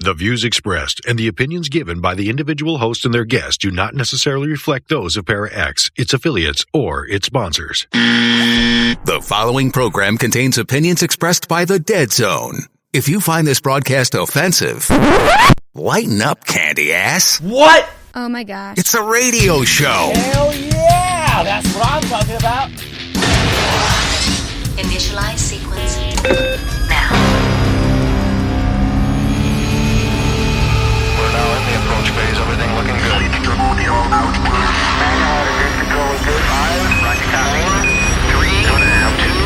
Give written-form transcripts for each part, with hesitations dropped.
The views expressed and the opinions given by the individual host and their guests do not necessarily reflect those of ParaX, its affiliates, or its sponsors. The following program contains opinions expressed by the Dead Zone. If you find this broadcast offensive, lighten up, candy ass. What? Oh my gosh. It's a radio show. Hell yeah! That's what I'm talking about. Initialize sequence now. We're now in the approach phase. Everything looking good. Good to go. Good. 5. Roger. Copy. 3. 2.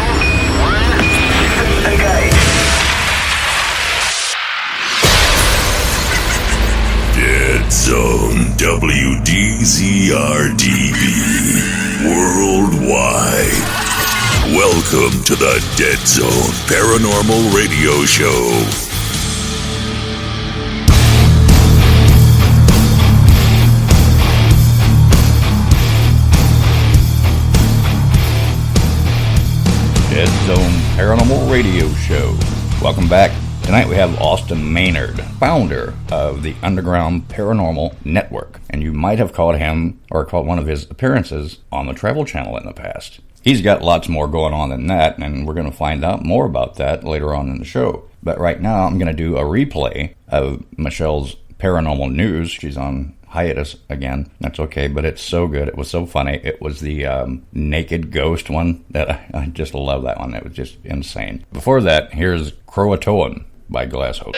1. Engage. Dead Zone WDZRDB Worldwide. Welcome to the Dead Zone Paranormal Radio Show. Dead Zone Paranormal Radio Show. Welcome back. Tonight we have Austin Maynard, founder of the Underground Paranormal Network. And you might have caught him or caught one of his appearances on the Travel Channel in the past. He's got lots more going on than that, and we're going to find out more about that later on in the show. But right now I'm going to do a replay of Michelle's Paranormal News. She's on hiatus again. That's okay, but it's so good. It was so funny. It was the naked ghost one that I just love that one. It was just insane. Before that, here's Croatoan by Glasshope.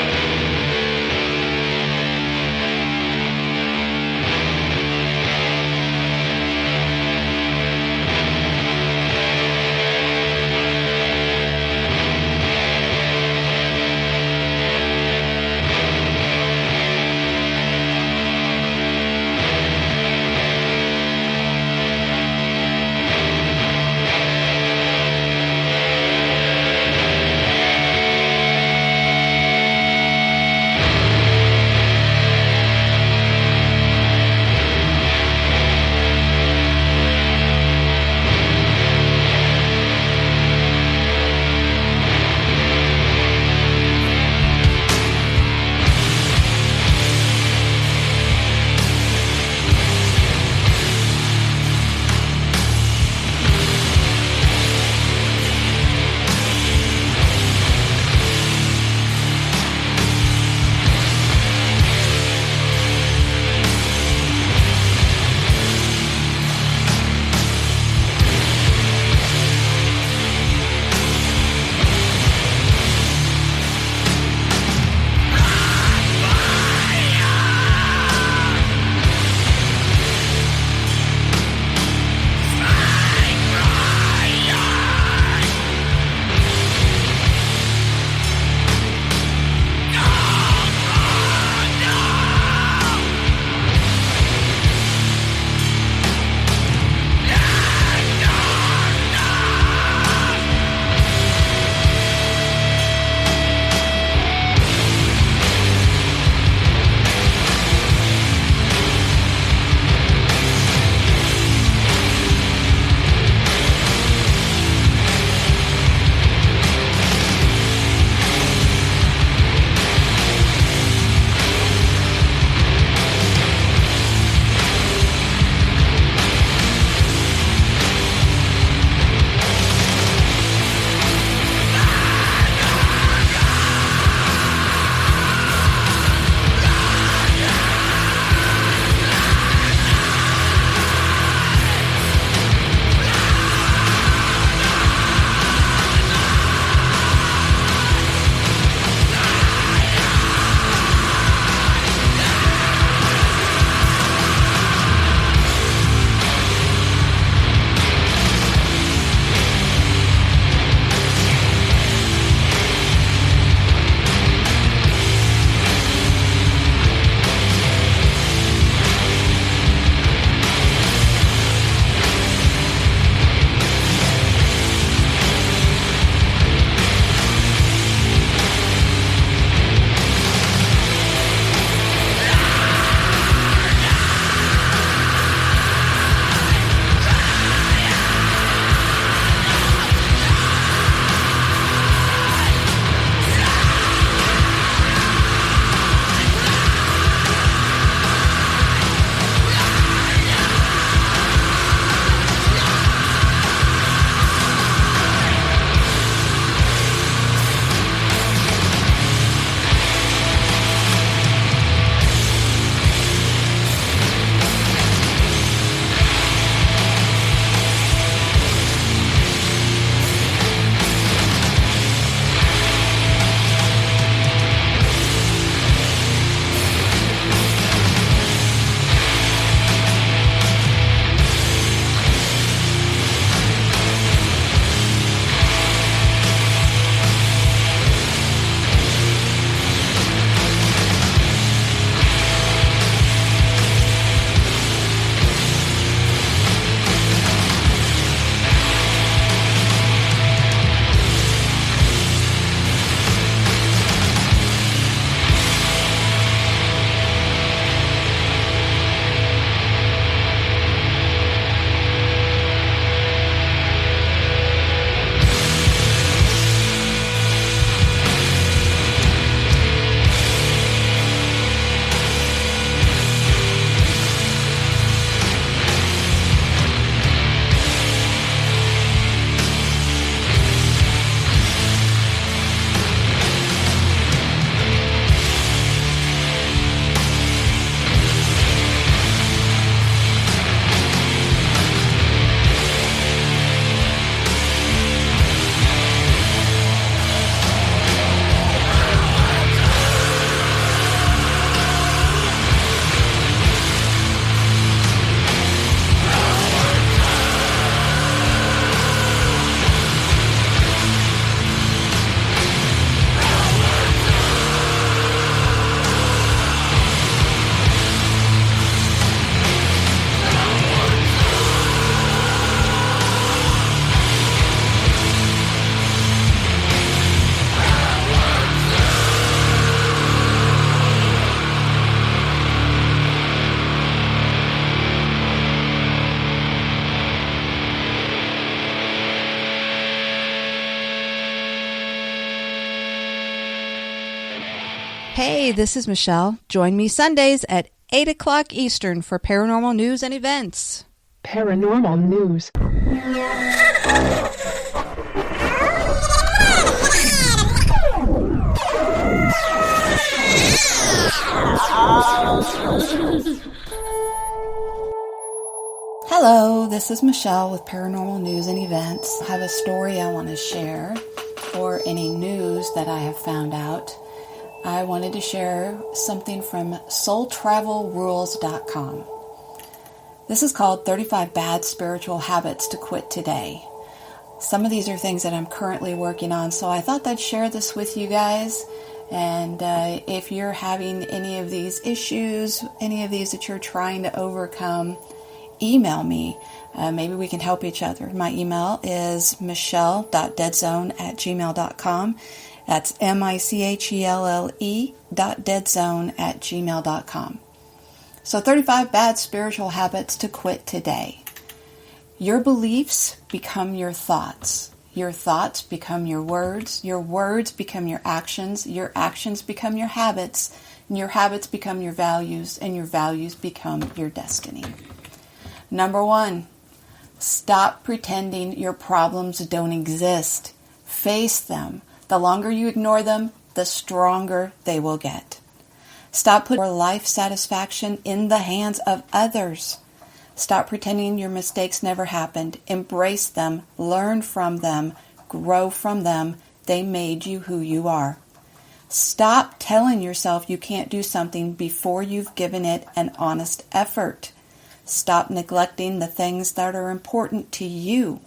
Hey, this is Michelle. Join me Sundays at 8 o'clock Eastern for paranormal news and events. Paranormal news. Hello, this is Michelle with Paranormal News and Events. I have a story I want to share, or any news that I have found out. I wanted to share something from soultravelrules.com. This is called 35 Bad Spiritual Habits to Quit Today. Some of these are things that I'm currently working on, so I thought I'd share this with you guys. And if you're having any of these issues, any of these that you're trying to overcome, email me. Maybe we can help each other. My email is michelle.deadzone@gmail.com. That's michelle.deadzone@gmail.com. So 35 bad spiritual habits to quit today. Your beliefs become your thoughts. Your thoughts become your words become your actions become your habits, and your habits become your values, and your values become your destiny. Number 1, stop pretending your problems don't exist. Face them. The longer you ignore them, the stronger they will get. Stop putting your life satisfaction in the hands of others. Stop pretending your mistakes never happened. Embrace them, learn from them, grow from them. They made you who you are. Stop telling yourself you can't do something before you've given it an honest effort. Stop neglecting the things that are important to you.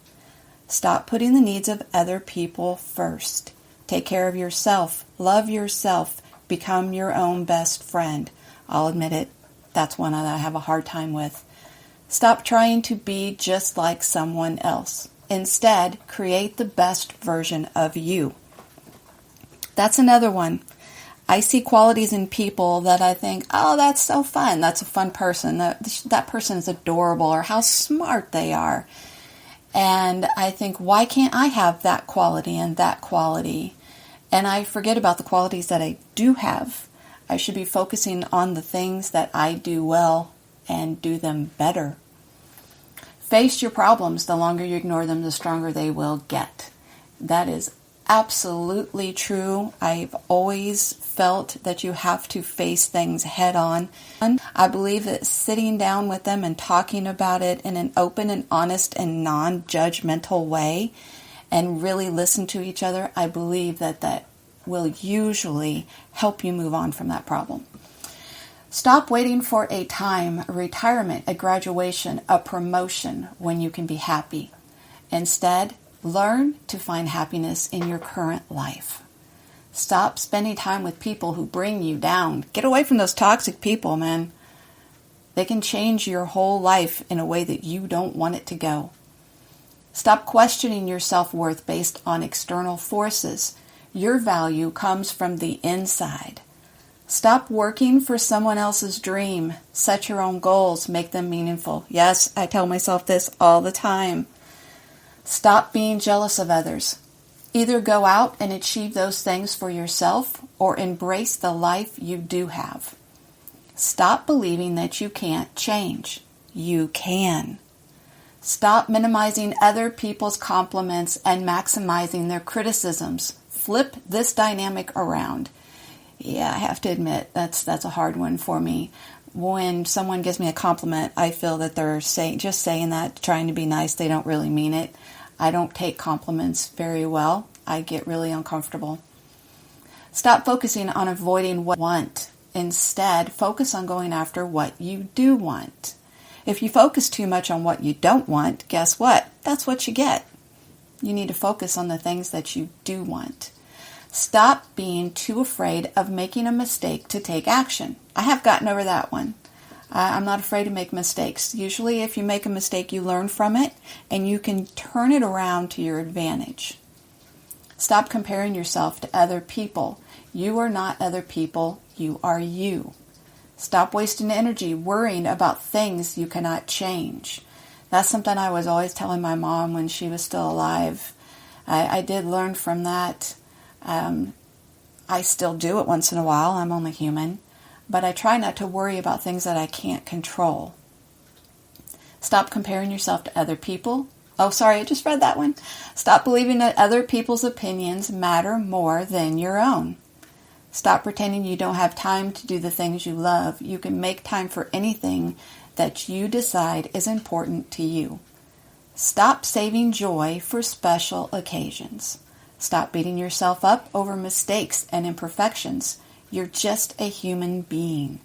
Stop putting the needs of other people first. Take care of yourself. Love yourself. Become your own best friend. I'll admit it, that's one that I have a hard time with. Stop trying to be just like someone else. Instead, create the best version of you. That's another one. I see qualities in people that I think, oh, that's so fun. That's a fun person. That person is adorable, or how smart they are. And I think, why can't I have that quality and that quality? And I forget about the qualities that I do have. I should be focusing on the things that I do well and do them better. Face your problems. The longer you ignore them, the stronger they will get. That is absolutely true. I've always felt that you have to face things head on. I believe that sitting down with them and talking about it in an open and honest and non-judgmental way and really listen to each other, I believe that will usually help you move on from that problem. Stop waiting for a time, a retirement, a graduation, a promotion when you can be happy. Instead, learn to find happiness in your current life. Stop spending time with people who bring you down. Get away from those toxic people, man. They can change your whole life in a way that you don't want it to go. Stop questioning your self-worth based on external forces. Your value comes from the inside. Stop working for someone else's dream. Set your own goals. Make them meaningful. Yes, I tell myself this all the time. Stop being jealous of others. Either go out and achieve those things for yourself or embrace the life you do have. Stop believing that you can't change. You can. Stop minimizing other people's compliments and maximizing their criticisms. Flip this dynamic around. Yeah, I have to admit, that's a hard one for me. When someone gives me a compliment, I feel that they're just saying that, trying to be nice. They don't really mean it. I don't take compliments very well. I get really uncomfortable. Stop focusing on avoiding what you want. Instead, focus on going after what you do want. If you focus too much on what you don't want, guess what? That's what you get. You need to focus on the things that you do want. Stop being too afraid of making a mistake to take action. I have gotten over that one. I'm not afraid to make mistakes. Usually if you make a mistake, you learn from it and you can turn it around to your advantage. Stop comparing yourself to other people. You are not other people. You are you. Stop wasting energy worrying about things you cannot change. That's something I was always telling my mom when she was still alive. I did learn from that. I still do it once in a while. I'm only human. But I try not to worry about things that I can't control. Stop comparing yourself to other people. Oh, sorry, I just read that one. Stop believing that other people's opinions matter more than your own. Stop pretending you don't have time to do the things you love. You can make time for anything that you decide is important to you. Stop saving joy for special occasions. Stop beating yourself up over mistakes and imperfections. You're just a human being.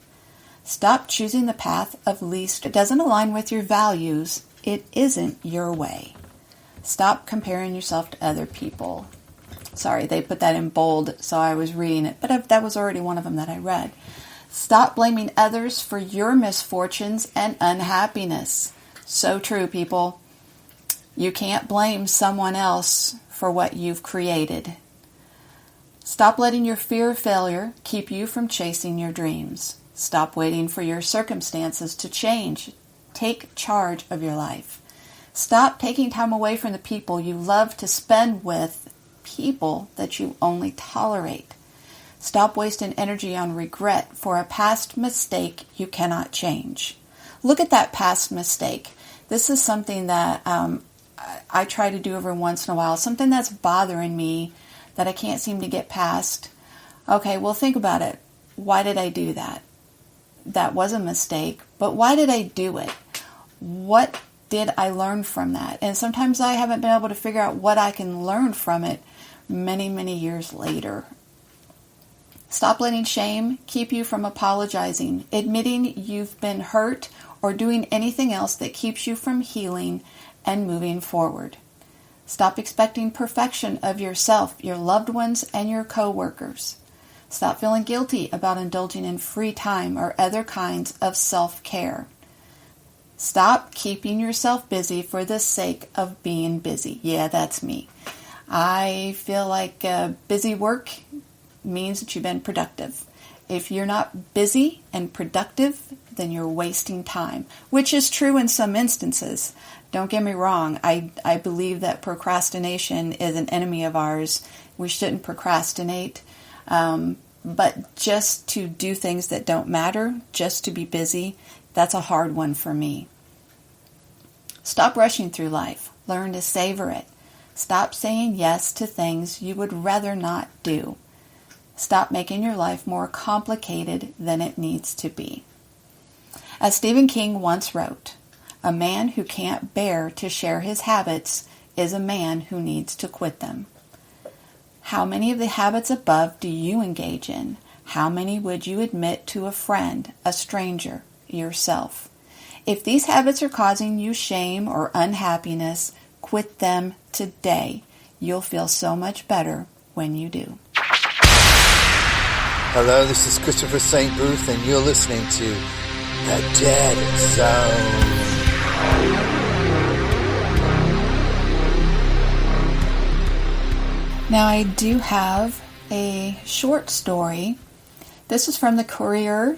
Stop choosing the path of least. It doesn't align with your values. It isn't your way. Stop comparing yourself to other people. Sorry, they put that in bold, so I was reading it, but that was already one of them that I read. Stop blaming others for your misfortunes and unhappiness. So true, people. You can't blame someone else for what you've created. Stop letting your fear of failure keep you from chasing your dreams. Stop waiting for your circumstances to change. Take charge of your life. Stop taking time away from the people you love to spend with people that you only tolerate. Stop wasting energy on regret for a past mistake you cannot change. Look at that past mistake. This is something that I try to do every once in a while. Something that's bothering me that I can't seem to get past. Okay, well, think about it. Why did I do that? That was a mistake, but why did I do it? What did I learn from that? And sometimes I haven't been able to figure out what I can learn from it many, many years later. Stop letting shame keep you from apologizing, admitting you've been hurt, or doing anything else that keeps you from healing and moving forward. Stop expecting perfection of yourself, your loved ones, and your co-workers. Stop feeling guilty about indulging in free time or other kinds of self-care. Stop keeping yourself busy for the sake of being busy. Yeah, that's me. I feel like busy work means that you've been productive. If you're not busy and productive, then you're wasting time, which is true in some instances. Don't get me wrong. I believe that procrastination is an enemy of ours. We shouldn't procrastinate. But just to do things that don't matter, just to be busy, that's a hard one for me. Stop rushing through life. Learn to savor it. Stop saying yes to things you would rather not do. Stop making your life more complicated than it needs to be. As Stephen King once wrote, a man who can't bear to share his habits is a man who needs to quit them. How many of the habits above do you engage in? How many would you admit to a friend, a stranger, yourself? If these habits are causing you shame or unhappiness, quit them today. You'll feel so much better when you do. Hello, this is Christopher St. Booth, and you're listening to The Dead Zone. Now, I do have a short story. This is from the courier.co.uk.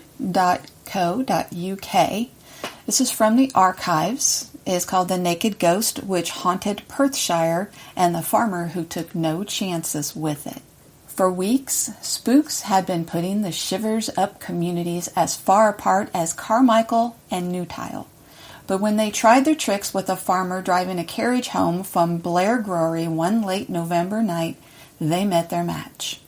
This is from the archives. It is called The Naked Ghost, which haunted Perthshire, and the farmer who took no chances with it. For weeks, spooks had been putting the Shivers Up communities as far apart as Carmichael and Newtile. But when they tried their tricks with a farmer driving a carriage home from Blair Brewery one late November night, they met their match.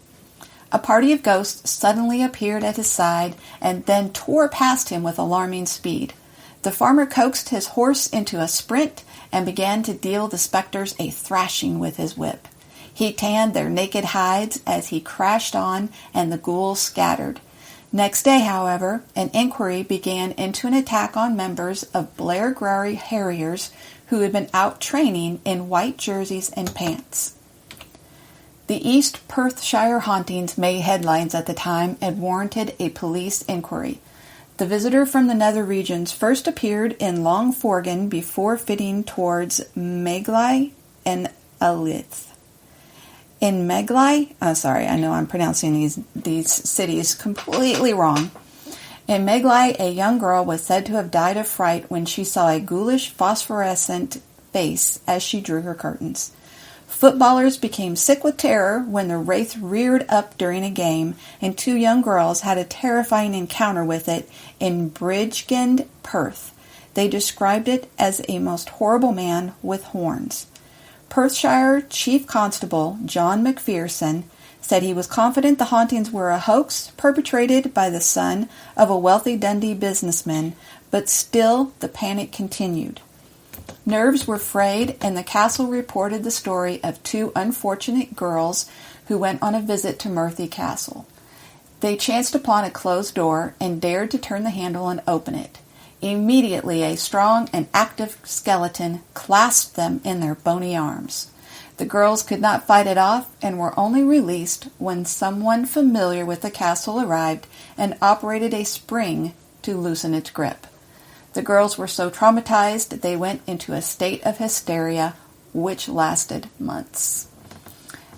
A party of ghosts suddenly appeared at his side and then tore past him with alarming speed. The farmer coaxed his horse into a sprint and began to deal the specters a thrashing with his whip. He tanned their naked hides as he crashed on, and the ghouls scattered. Next day, however, an inquiry began into an attack on members of Blair Brewery Harriers who had been out training in white jerseys and pants. The East Perthshire hauntings made headlines at the time and warranted a police inquiry. The visitor from the nether regions first appeared in Long Forgan before fitting towards Meglai and Alith. In Meglai, I know I'm pronouncing these cities completely wrong. In Meglai, a young girl was said to have died of fright when she saw a ghoulish phosphorescent face as she drew her curtains. Footballers became sick with terror when the wraith reared up during a game, and 2 young girls had a terrifying encounter with it in Bridgend, Perth. They described it as a most horrible man with horns. Perthshire Chief Constable John McPherson said he was confident the hauntings were a hoax perpetrated by the son of a wealthy Dundee businessman, but still the panic continued. Nerves were frayed, and the castle reported the story of 2 unfortunate girls who went on a visit to Merthy Castle. They chanced upon a closed door and dared to turn the handle and open it. Immediately, a strong and active skeleton clasped them in their bony arms. The girls could not fight it off and were only released when someone familiar with the castle arrived and operated a spring to loosen its grip. The girls were so traumatized they went into a state of hysteria, which lasted months.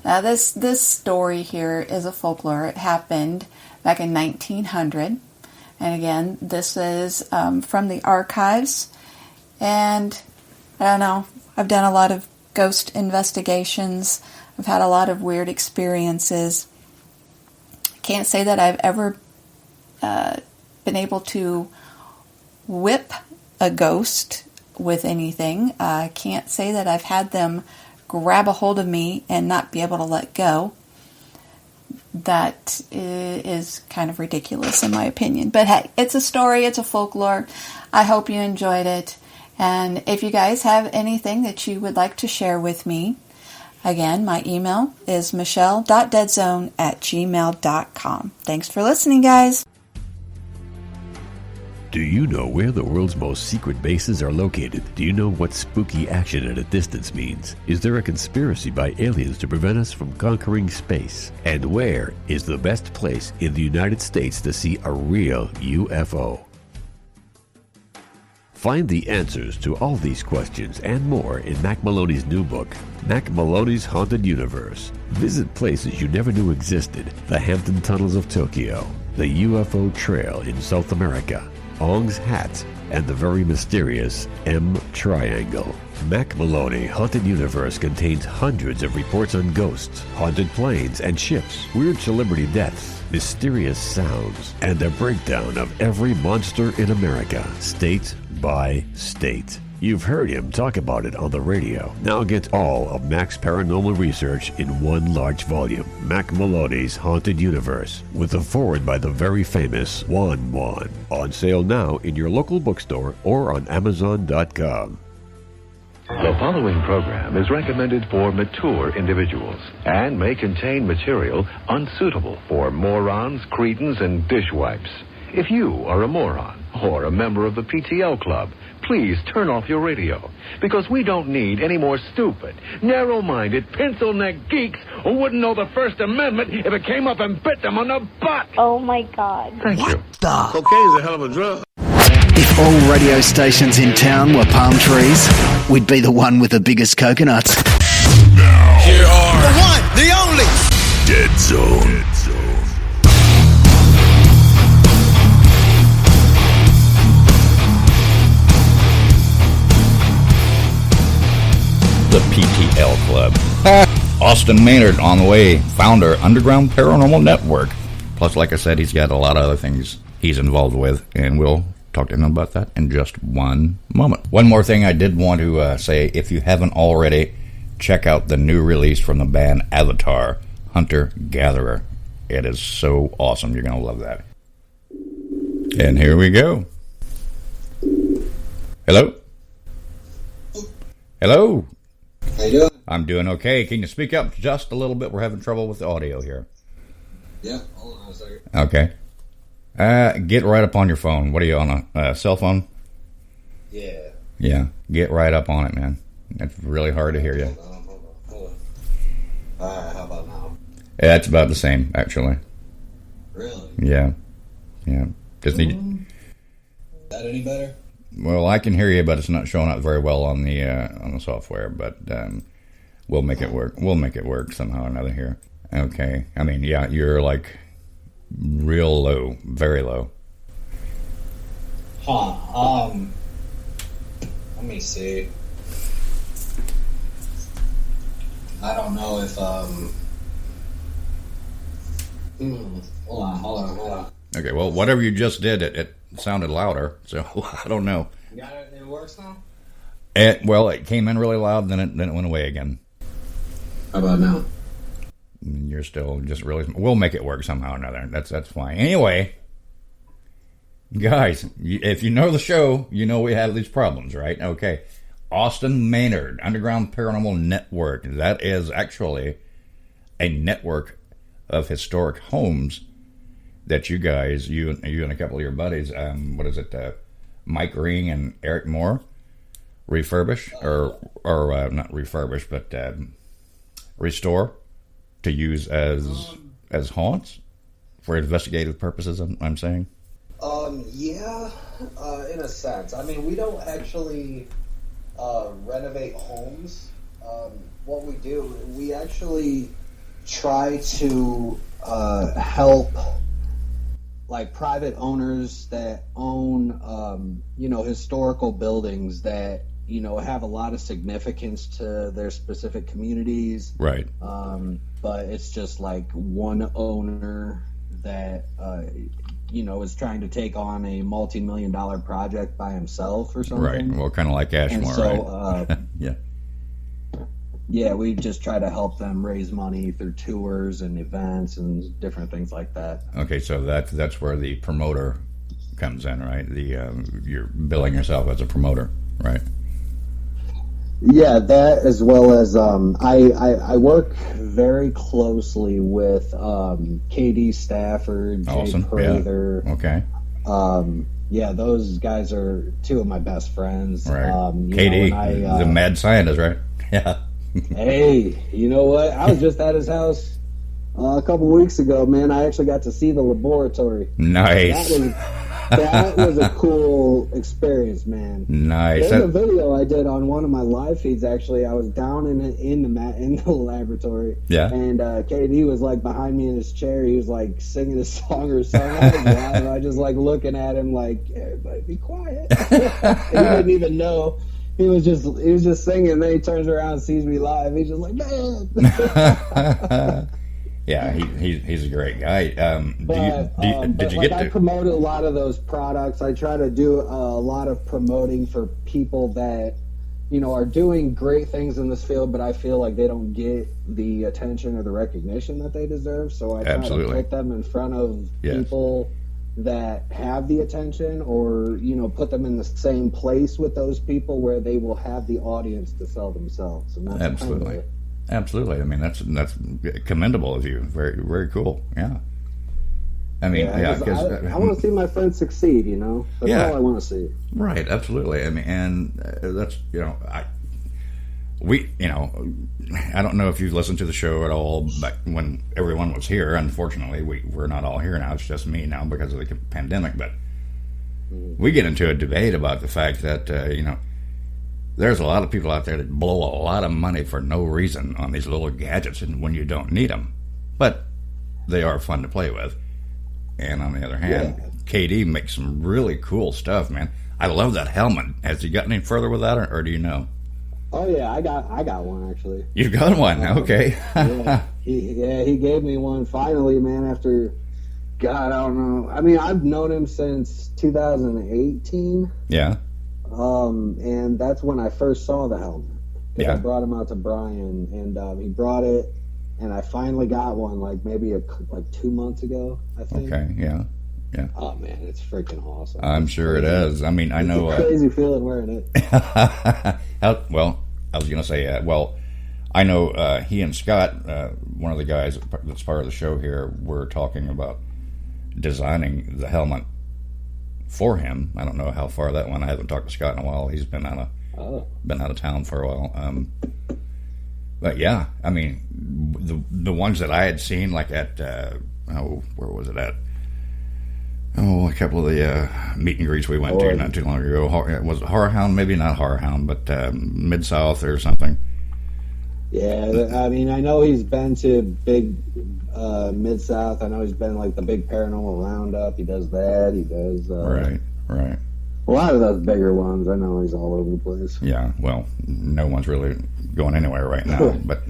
Now, this story here is a folklore. It happened back in 1900. And again, this is from the archives. And I don't know, I've done a lot of ghost investigations. I've had a lot of weird experiences. Can't say that I've ever been able to whip a ghost with anything. I can't say that I've had them grab a hold of me and not be able to let go. That is kind of ridiculous in my opinion. But hey, it's a story, it's a folklore. I hope you enjoyed it. And if you guys have anything that you would like to share with me, again, my email is michelle.deadzone@gmail.com. Thanks for listening, guys. Do you know where the world's most secret bases are located? Do you know what spooky action at a distance means? Is there a conspiracy by aliens to prevent us from conquering space? And where is the best place in the United States to see a real UFO? Find the answers to all these questions and more in Mac Maloney's new book, Mac Maloney's Haunted Universe. Visit places you never knew existed, the Hampton Tunnels of Tokyo, the UFO Trail in South America, Ong's Hat, and the very mysterious M Triangle. Mac Maloney Haunted Universe contains hundreds of reports on ghosts, haunted planes and ships, weird celebrity deaths, mysterious sounds, and a breakdown of every monster in America, state by state. You've heard him talk about it on the radio. Now get all of Mac's paranormal research in one large volume, Mac Maloney's Haunted Universe, with a foreword by the very famous Juan Juan. On sale now in your local bookstore or on Amazon.com. The following program is recommended for mature individuals and may contain material unsuitable for morons, cretins, and dishwipes. If you are a moron or a member of the PTL Club, please turn off your radio, because we don't need any more stupid, narrow-minded, pencil-neck geeks who wouldn't know the First Amendment if it came up and bit them on the butt. Oh, my God. Thank you. Cocaine's a hell of a drug. If all radio stations in town were palm trees, we'd be the one with the biggest coconuts. Now, here are the one, the only Dead Zone. The PTL Club. Austin Maynard on the way, founder, Underground Paranormal Network. Plus, like I said, he's got a lot of other things he's involved with, and we'll talk to him about that in just one moment. One more thing I did want to say, if you haven't already, check out the new release from the band Avatar, Hunter Gatherer. It is so awesome. You're going to love that. And here we go. Hello? Hello? How you doing? I'm doing okay. Can you speak up just a little bit? We're having trouble with the audio here. Yeah, hold on a second. Okay. Get right up on your phone. What are you on, a cell phone? Yeah. Yeah, get right up on it, man. It's really hard to hear you. Hold on. Alright, how about now? Yeah, it's about the same, actually. Really? Yeah. Just need. Is that any better? Well, I can hear you, but it's not showing up very well on the software. But we'll make it work. We'll make it work somehow or another here. Okay. I mean, yeah, you're like real low, very low. Let me see. I don't know if hold on. Okay, well, whatever you just did, it sounded louder, so I don't know. You got it? It works now? It came in really loud, then it went away again. How about now? You're still just really... We'll make it work somehow or another. That's fine. Anyway, guys, if you know the show, you know we have these problems, right? Okay. Austin Maynard, Underground Paranormal Network. That is actually a network of historic homes that you guys, you and a couple of your buddies, Mike Ring and Eric Moore, refurbish, or not refurbish, but restore to use as haunts for investigative purposes, I'm saying? Yeah, in a sense. I mean, we don't actually renovate homes. What we do, we actually try to help like private owners that own, historical buildings that, have a lot of significance to their specific communities. Right. But it's just like one owner that, is trying to take on a multi-million-dollar project by himself or something. Right. Well, kind of like Ashmore, right? Yeah. Yeah, we just try to help them raise money through tours and events and different things like that. Okay, so that's where the promoter comes in, right? You're billing yourself as a promoter, right? Yeah, that as well as I work very closely with KD Stafford, awesome. Jay Prather. Yeah. Okay. Yeah, those guys are two of my best friends. Right. KD, the mad scientist, right? Yeah. Hey, you know what? I was just at his house a couple weeks ago, man. I actually got to see the laboratory. Nice. That was a cool experience, man. Nice. There's a video I did on one of my live feeds. Actually, I was down in the laboratory. Yeah. And KD was like behind me in his chair. He was like singing a song or something. And I just like looking at him like, everybody be quiet. And he didn't even know. He was just singing. And then he turns around and sees me live. He's just like, man. Yeah, he's a great guy. Did you get to? I promote a lot of those products. I try to do a lot of promoting for people that, are doing great things in this field, but I feel like they don't get the attention or the recognition that they deserve. So I try to put them in front of people that have the attention, or put them in the same place with those people where they will have the audience to sell themselves. And that's absolutely. Kind of Absolutely. I mean, that's commendable of you. Very, very cool. Yeah. I mean, because I want to see my friends succeed. That's all I want to see. Right. Absolutely. I mean, and that's I don't know if you've listened to the show at all, but when everyone was here, unfortunately, we're not all here now. It's just me now because of the pandemic. But we get into a debate about the fact that there's a lot of people out there that blow a lot of money for no reason on these little gadgets and when you don't need them. But they are fun to play with. And on the other hand, KD makes some really cool stuff, man. I love that helmet. Has he gotten any further with that, or do you know? Oh, yeah, I got one, actually. You've got one? Okay. He gave me one finally, man, after, God, I don't know. I mean, I've known him since 2018. Yeah. And that's when I first saw the helmet. Yeah. I brought him out to Brian, and he brought it, and I finally got one maybe 2 months ago, I think. Okay, yeah. Oh man, it's freaking awesome. I'm sure it is. I mean, I know. It's a crazy feeling wearing it. Well, I was going to say, I know he and Scott, one of the guys that's part of the show here, were talking about designing the helmet for him. I don't know how far that went. I haven't talked to Scott in a while. He's been out of town for a while. But yeah, I mean, the ones that I had seen, like at where was it at? A couple of the meet and greets we went to not too long ago. Was it Horror Hound? Maybe not Horror Hound, but Mid South or something. Yeah, I mean, I know he's been to big Mid South. I know he's been the big Paranormal Roundup. He does that. He does right. A lot of those bigger ones. I know he's all over the place. Yeah, well, no one's really going anywhere right now. But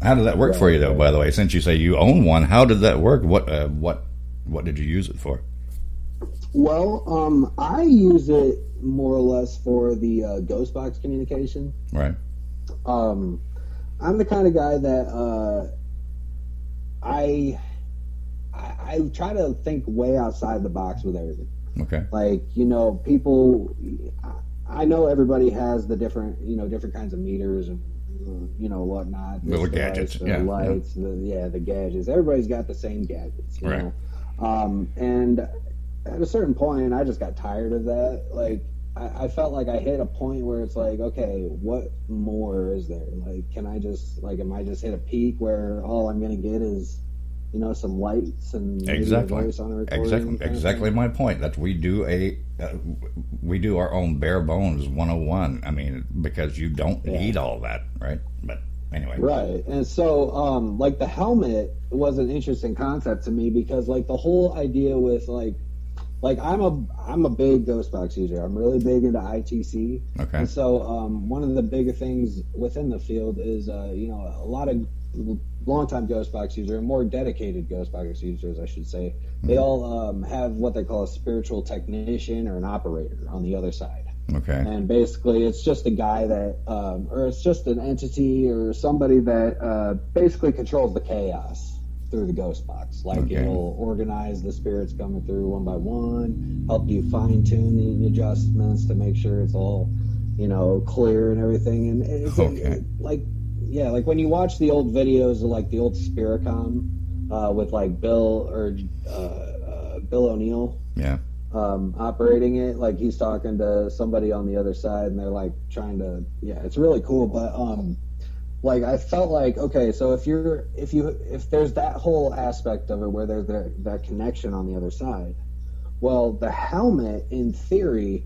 How did that work for you, though? By the way, since you say you own one, how did that work? What did you use it for? Well, I use it more or less for the ghost box communication. Right. I'm the kind of guy that I try to think way outside the box with everything. Okay. Like, people, I know everybody has the different kinds of meters and, whatnot. Little gadgets. The lights, the gadgets. Everybody's got the same gadgets, you know? And at a certain point, I just got tired of that. Like, I felt like I hit a point where it's like, okay, what more is there? Like, can I just, am I just hit a peak where all I'm going to get is, some lights and maybe a voice on a recording? Exactly my point. That we do our own bare bones 101. I mean, because you don't need all that, right? But anyway. Right. And so, the helmet was an interesting concept to me because, the whole idea with, I'm a big ghost box user. I'm really big into ITC. Okay. And so one of the bigger things within the field is, a lot of longtime ghost box users, or more dedicated ghost box users, I should say, they all have what they call a spiritual technician or an operator on the other side. Okay. And basically, it's just a guy that, or it's just an entity or somebody that basically controls the chaos through the ghost box. It'll organize the spirits coming through one by one, help you fine tune the adjustments to make sure it's all, clear and everything. And it's like when you watch the old videos of the old Spiricom with Bill O'Neill. Yeah. Operating it, he's talking to somebody on the other side, and they're trying to. Yeah, it's really cool, but I felt like, okay, so if there's that whole aspect of it where there's that connection on the other side, well, the helmet, in theory,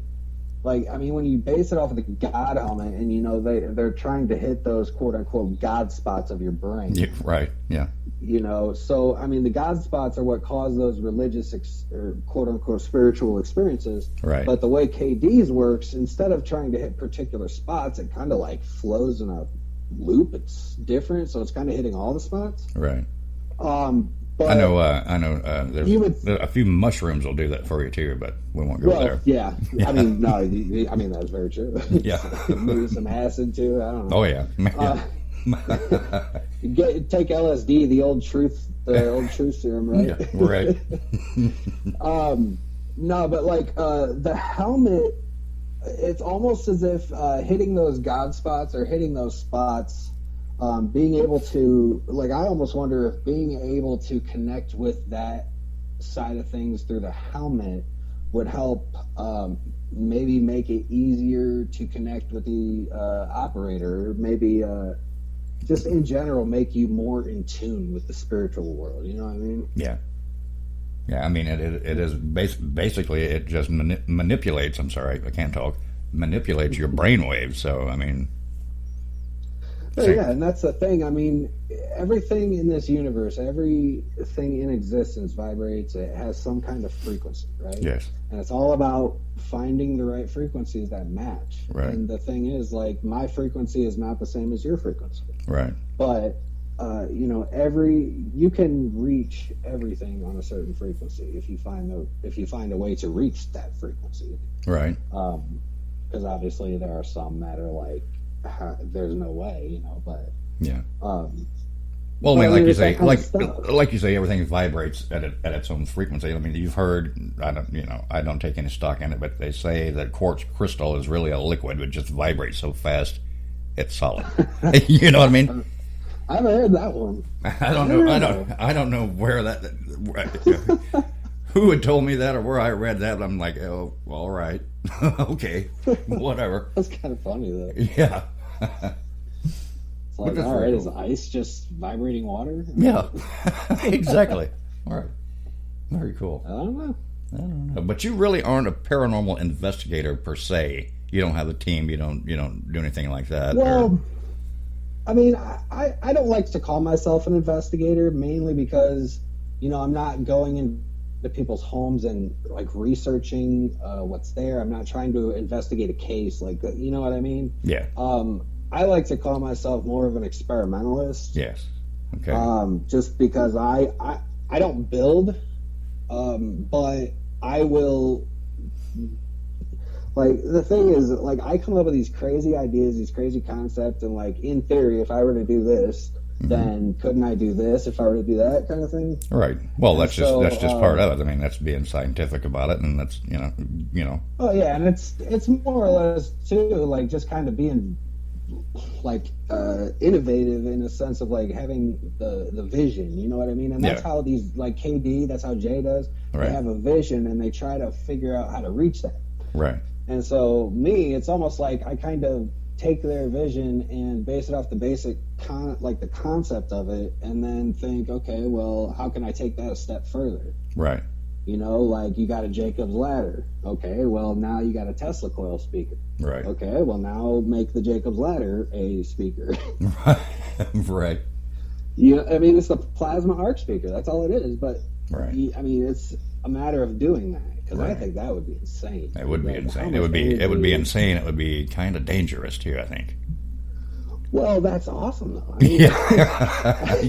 when you base it off of the God helmet, and they're trying to hit those quote unquote God spots of your brain. Yeah, right. Yeah. So the God spots are what cause those religious or quote unquote spiritual experiences. Right. But the way KD's works, instead of trying to hit particular spots, it kind of flows in a loop. It's different, so it's kind of hitting all the spots. Right. But I know. There's a few mushrooms will do that for you too, but we won't go there. Yeah. That's very true. Yeah. Maybe some acid too. I don't know. Oh yeah. Take LSD, the old truth serum, right? Yeah. Right. No, but the helmet, it's almost as if hitting those God spots or hitting those spots. Being able to, I almost wonder if being able to connect with that side of things through the helmet would help maybe make it easier to connect with the operator, maybe just in general make you more in tune with the spiritual world, you know what I mean? Yeah. Yeah, it is basically it just manipulates, I'm sorry, I can't talk, manipulates your brainwaves, so, Yeah, and that's the thing. Everything in this universe, everything in existence vibrates. It has some kind of frequency, right? Yes. And it's all about finding the right frequencies that match. Right. And the thing is, my frequency is not the same as your frequency. Right. But, you can reach everything on a certain frequency if you find a way to reach that frequency. Right. Because obviously there are some that are there's no way, but yeah. Well, like you say, everything vibrates at its own frequency. You've heard, I don't take any stock in it, but they say that quartz crystal is really a liquid, it just vibrates so fast it's solid. You know what I mean? I haven't heard that one. I don't know where that. Who had told me that or where I read that? I'm like, oh, all right, okay, whatever. That's kind of funny though. Yeah. It's all right, is ice just vibrating water? Yeah, exactly. All right, very cool. I don't know. But you really aren't a paranormal investigator per se. You don't have a team. You don't do anything like that. Well, I don't like to call myself an investigator, mainly because I'm not going into people's homes and researching what's there. I'm not trying to investigate a case, you know what I mean? Yeah. I like to call myself more of an experimentalist. Yes. Okay. Just because I don't build, but I will. Like, the thing is, like, I come up with these crazy ideas, these crazy concepts, and, like, in theory, if I were to do this, then couldn't I do this if I were to do that kind of thing? Right. Well, that's just part of it. I mean, that's being scientific about it, and that's, you know. Oh, yeah, and it's more or less, too, like, just kind of being, like, innovative in a sense of, like, having the vision, you know what I mean? And that's how these, like, KD, that's how Jay does. Right. They have a vision, and they try to figure out how to reach that. Right. And so, me, it's almost like I kind of take their vision and base it off the basic, the concept of it, and then think, okay, well, how can I take that a step further? Right. You know, like, you got a Jacob's ladder. Okay, well, now you got a Tesla coil speaker. Right. Okay, well, now make the Jacob's ladder a speaker. Right. Yeah, I mean, it's a plasma arc speaker. That's all it is. But, right. I mean, it's a matter of doing that. Because I think that would be insane. It would be insane. It would be insane. It would be kind of dangerous too, I think. Well, that's awesome though. I mean,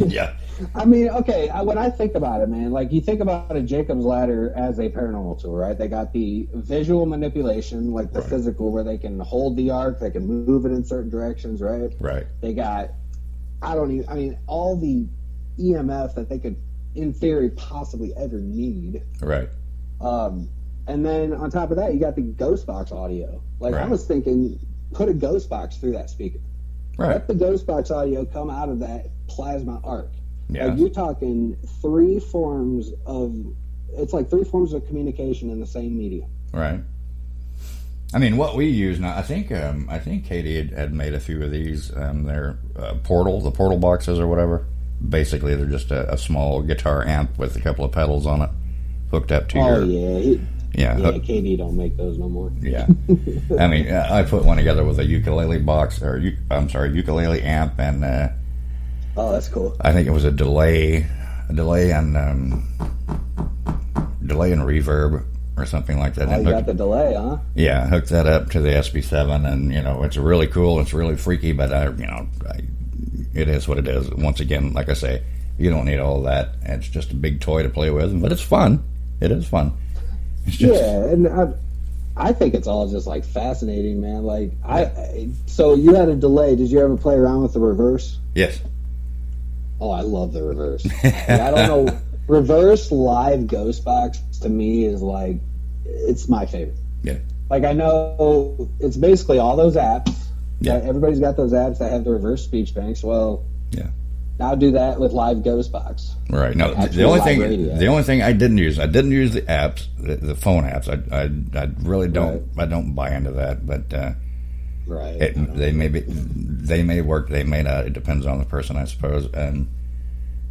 yeah. I mean, okay. When I think about it, man, like, you think about a Jacob's ladder as a paranormal tool, right? They got the visual manipulation, like the physical, where they can hold the arc, they can move it in certain directions, right? Right. They got, all the EMF that they could, in theory, possibly ever need. Right. And then on top of that, you got the ghost box audio. Like, I was thinking, put a ghost box through that speaker. Right. Let the ghost box audio come out of that plasma arc. Yeah. Like, you're talking three forms of communication in the same medium. Right. I mean, what we use now, I think Katie had made a few of these. They're the portal boxes or whatever. Basically, they're just a small guitar amp with a couple of pedals on it, hooked up to your... KD don't make those no more. Yeah. I mean, I put one together with a ukulele box, ukulele amp, and... oh, that's cool. I think it was a delay and reverb or something like that. Oh, you got the delay, huh? Yeah, hooked that up to the SB7, and, it's really cool, it's really freaky, but, it is what it is. Once again, like I say, you don't need all of that. It's just a big toy to play with, but it's fun. It is fun. And I think it's all just, like, fascinating, man. Like, so you had a delay. Did you ever play around with the reverse? Yes. Oh, I love the reverse. I don't know. Reverse live ghost box to me is like, it's my favorite. Yeah. Like, I know it's basically all those apps. Yeah. Everybody's got those apps that have the reverse speech banks. Well, yeah. Now do that with live ghost box. Right. No, the only thing I didn't use the apps, the phone apps. I really don't. Right. I don't buy into that. But right. They may work. They may not. It depends on the person, I suppose. And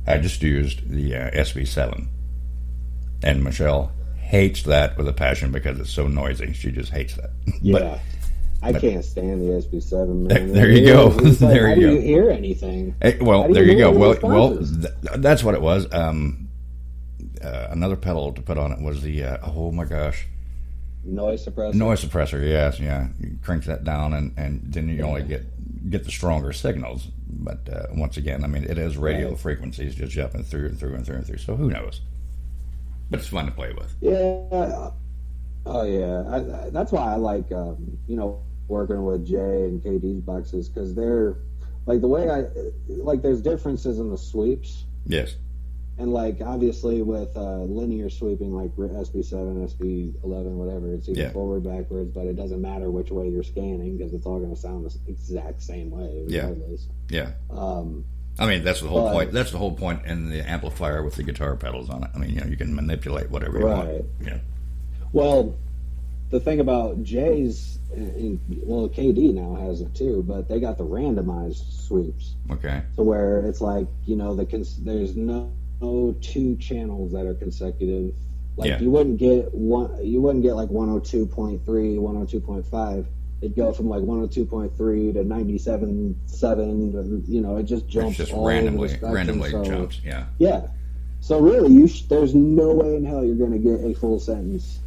I just used the SB7, and Michelle hates that with a passion because it's so noisy. She just hates that. Yeah. I can't stand the SB7, man. There you go. Like, there you go. How do you hear anything? Well, there you go. Well, that's what it was. Another pedal to put on it was the oh my gosh, noise suppressor. Noise suppressor. Yes, yeah. You crank that down, and then you only get the stronger signals. But once again, I mean, it is radio frequencies just jumping through and through and through and through. So who knows? But it's fun to play with. Yeah. Oh yeah. That's why I like working with Jay and KD's boxes, because they're like, the way there's differences in the sweeps. Yes. And like, obviously with linear sweeping, like SB7, SB11, whatever, it's either forward, backwards, but it doesn't matter which way you're scanning because it's all going to sound the exact same way regardless. Yeah. I mean, that's the whole point. That's the whole point in the amplifier with the guitar pedals on it. I mean, you can manipulate whatever you want. Yeah. Well, the thing about Jay's, KD now has it too, but they got the randomized sweeps. Okay. So where it's like, there's no two channels that are consecutive. Like you wouldn't get like 102.3, 102.5. It'd go from like 102.3 to 97.7. It just jumps. It's just all randomly jumps. Yeah. Yeah. So really, there's no way in hell you're going to get a full sentence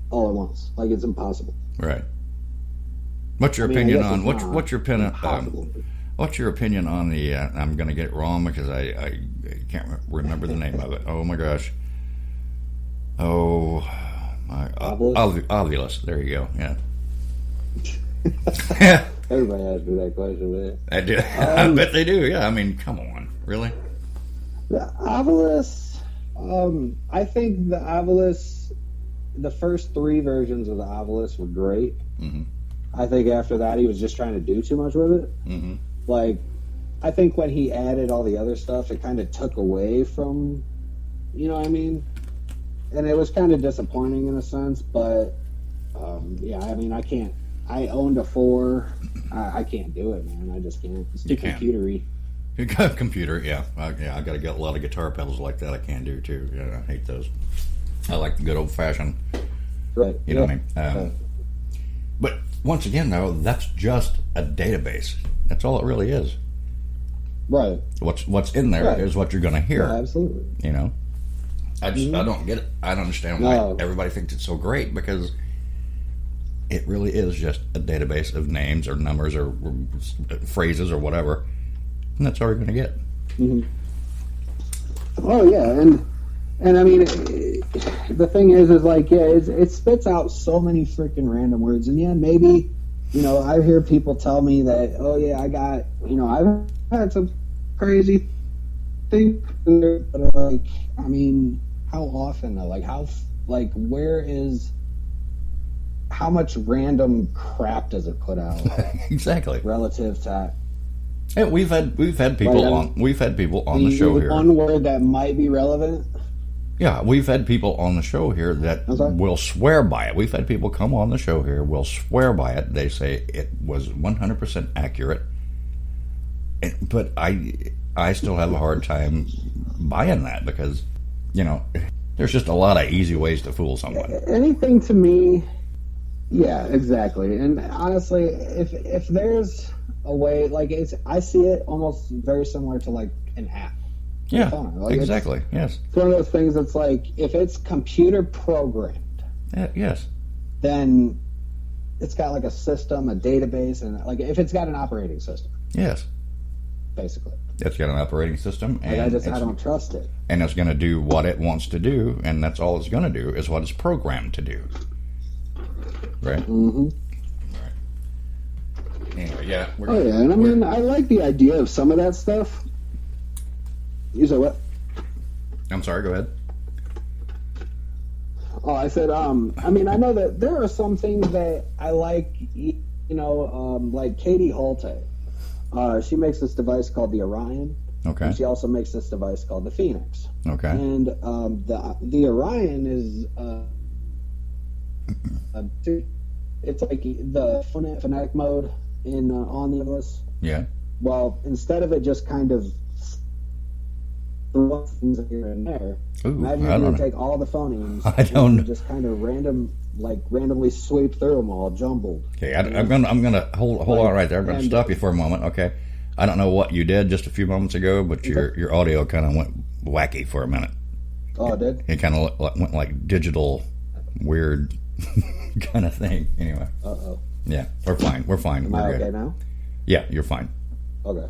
all at once. Like, it's impossible. Right. What's your opinion on what's your opinion? Impossible. What's your opinion on the? I'm going to get it wrong because I can't remember the name of it. Oh my gosh. Oh, my Ovilus. There you go. Yeah. Everybody asks me that question, man. I do. I bet they do. Yeah. I mean, come on, really? The Ovilus. I think the Ovilus. The first 3 versions of the Ovilus were great. Mm-hmm. I think after that he was just trying to do too much with it. Mm-hmm. Like, I think when he added all the other stuff, it kind of took away from, you know what I mean? And it was kind of disappointing in a sense, but yeah, I mean, I owned a 4. I can't do it, man. I just can't. It's too computery. You got a computer, yeah. I got to get a lot of guitar pedals like that. I can't do too. Yeah, I hate those. I like the good old fashioned. Right. You know what I mean? But once again, though, that's just a database. That's all it really is. Right. What's in there is what you're going to hear. Yeah, absolutely. You know, I don't get it. I don't understand why everybody thinks it's so great, because it really is just a database of names or numbers or phrases or whatever, and that's all you're going to get. Mm-hmm. Oh yeah, and I mean, the thing is like, yeah, it spits out so many freaking random words, and yeah, maybe, you know, I hear people tell me that, oh yeah, I got, you know, I've had some crazy things, but like, I mean, how often though? Like how much random crap does it put out? Exactly. Relative to. Yeah, we've had people on the show here. One word that might be relevant. Yeah, we've had people on the show here that will swear by it. We've had people come on the show here, will swear by it. They say it was 100% accurate. But I still have a hard time buying that, because, you know, there's just a lot of easy ways to fool someone. Anything to me, yeah, exactly. And honestly, if there's a way, like, I see it almost very similar to like an app. Yeah, like exactly. Yes. It's one of those things that's like, if it's computer programmed, yes, then it's got like a system, a database, and like if it's got an operating system. Yes. Basically. It's got an operating system, and I don't trust it. And it's going to do what it wants to do, and that's all it's going to do is what it's programmed to do. Right. Mm-hmm. Right. Anyway, yeah. And I mean, I like the idea of some of that stuff. You said what? I'm sorry, go ahead. Oh, I said, I mean, I know that there are some things that I like, you know, like Katie Holte. She makes this device called the Orion. Okay. And she also makes this device called the Phoenix. Okay. And the Orion is, it's like the phonetic mode in on the Ovilus. Yeah. Well, instead of it just kind of things here and there. Imagine you take all the phonemes and just kind of randomly sweep through them all jumbled. Okay, I'm gonna hold on right there. I'm gonna stop you for a moment. Okay, I don't know what you did just a few moments ago, but your audio kind of went wacky for a minute. Oh, it did? It kind of went like digital, weird kind of thing. Anyway. Uh-oh. Yeah, we're fine. Am I okay now? Yeah, you're fine. Okay.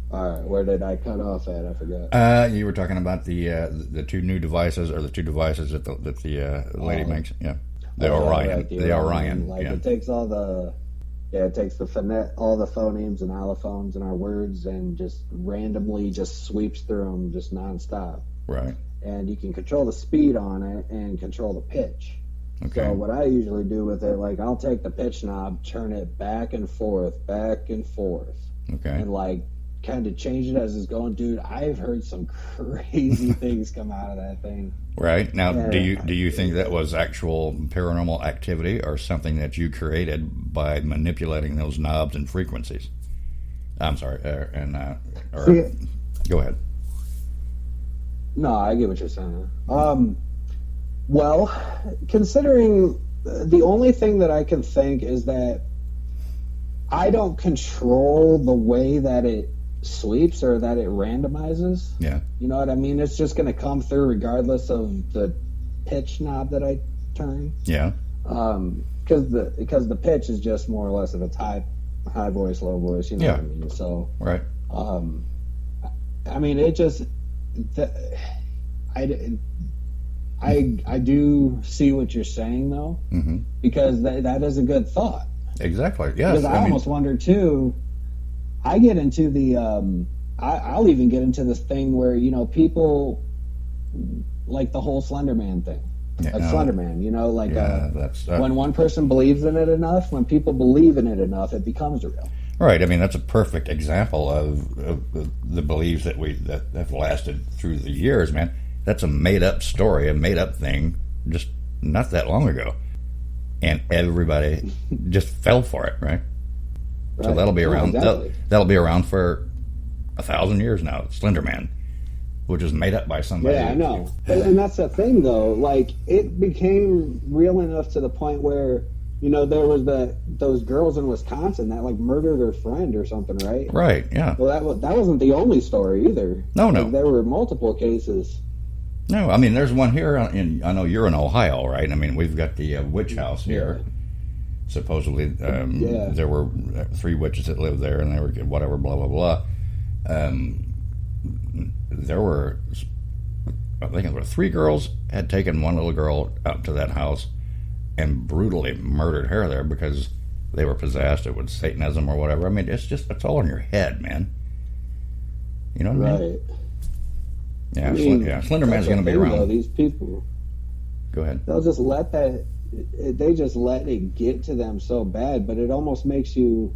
All right, where did I cut off at? I forgot. You were talking about the two new devices, or the two devices that the lady makes. Yeah, the Orion. Right, the Orion. Like, it takes all the all the phonemes and allophones in our words, and just randomly just sweeps through them just nonstop. Right. And you can control the speed on it and control the pitch. Okay. So what I usually do with it, like, I'll take the pitch knob, turn it back and forth. Okay. And like, kind of change it as it's going. Dude, I've heard some crazy things come out of that thing. Right. Now, do you think that was actual paranormal activity, or something that you created by manipulating those knobs and frequencies? I'm sorry, go ahead. No, I get what you're saying. Well, considering the only thing that I can think is that I don't control the way that it sweeps or that it randomizes. Yeah. You know what I mean? It's just going to come through regardless of the pitch knob that I turn. Yeah. because the pitch is just more or less of a high voice, low voice, you know what I mean? So right. I mean, it just I do see what you're saying though, because that is a good thought. Exactly. Yes. Because I almost wonder too. I get into the I'll even get into this thing where, you know, people like the whole Slender Man thing. Like Slender Man, you know, like when one person believes in it enough, when people believe in it enough, it becomes real. Right. I mean, that's a perfect example of the beliefs that have lasted through the years, man. That's a made-up story, a made-up thing, just not that long ago. And everybody just fell for it, right? So that'll be around. Exactly. That'll be around for 1,000 years now. Slender Man, which is made up by somebody. Yeah, I know. And that's the thing, though. Like, it became real enough to the point where, you know, there was those girls in Wisconsin that, like, murdered her friend or something, right? Right, yeah. Well, that wasn't the only story either. No. Like, there were multiple cases. No, I mean, there's one here. I know you're in Ohio, right? I mean, we've got the witch house here. Yeah. Supposedly, there were 3 witches that lived there, and they were whatever, blah, blah, blah. There were, I think it was 3 girls had taken one little girl out to that house and brutally murdered her there because they were possessed with Satanism or whatever. I mean, it's all in your head, man. You know what I mean? Yeah, I mean, Slender Man's going to be around. Though, these people. Go ahead. They'll just let they just let it get to them so bad, but it almost makes you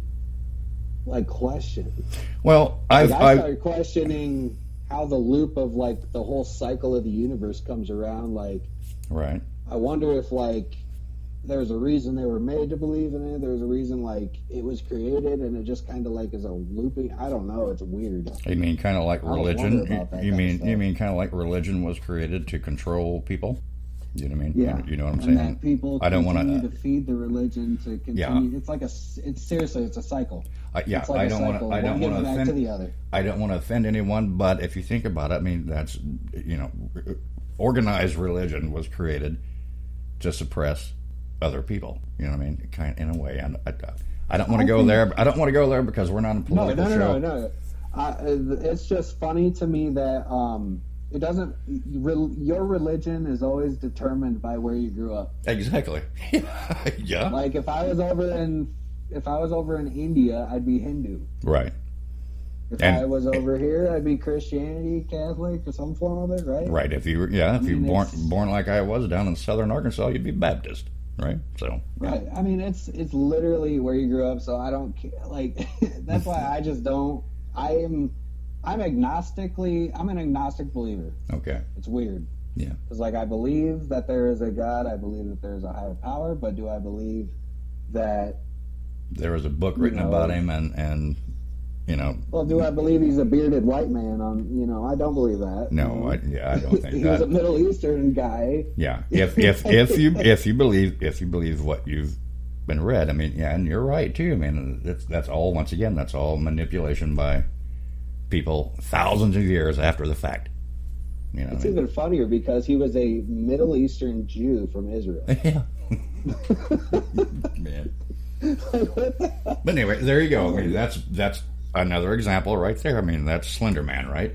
like question. Well, I started questioning how the loop of like the whole cycle of the universe comes around. Like, right. I wonder if like there's a reason they were made to believe in it. There's a reason like it was created, and it just kind of like is a looping. I don't know. It's weird. You mean kind of like religion? You mean kind of like religion was created to control people? You know what I mean? Yeah. You know what I'm saying? That people I don't want to feed the religion to continue. Yeah. It's like seriously, it's a cycle. Yeah, like I don't want to offend to the other. I don't want to offend anyone, but if you think about it, I mean, that's, you know, organized religion was created to suppress other people. You know what I mean? Kind in a way. And I don't want to go there. I don't want to go there because we're not a political show. No. It's just funny to me that it doesn't. Your religion is always determined by where you grew up. Exactly. Yeah. Like if I was over in India, I'd be Hindu. Right. If I was over here, I'd be Christianity, Catholic, or some form of it, right? Right. If you were born like I was down in southern Arkansas, you'd be Baptist, right? So. Right. I mean, it's literally where you grew up. So I don't care. Like that's why I just don't. I'm an agnostic believer. Okay. It's weird. Yeah. Because like I believe that there is a God. I believe that there is a higher power. But do I believe that there was a book written about him and you know? Well, do I believe he's a bearded white man? I don't believe that. No, I don't think he that. was a Middle Eastern guy. Yeah. If you believe what you've been read, I mean, yeah, and you're right too. I mean, that's all. Once again, that's all manipulation by people thousands of years after the fact. You know, it's even funnier because he was a Middle Eastern Jew from Israel. Yeah. Man. But anyway, there you go. I mean, that's another example right there. I mean, that's Slender Man, right?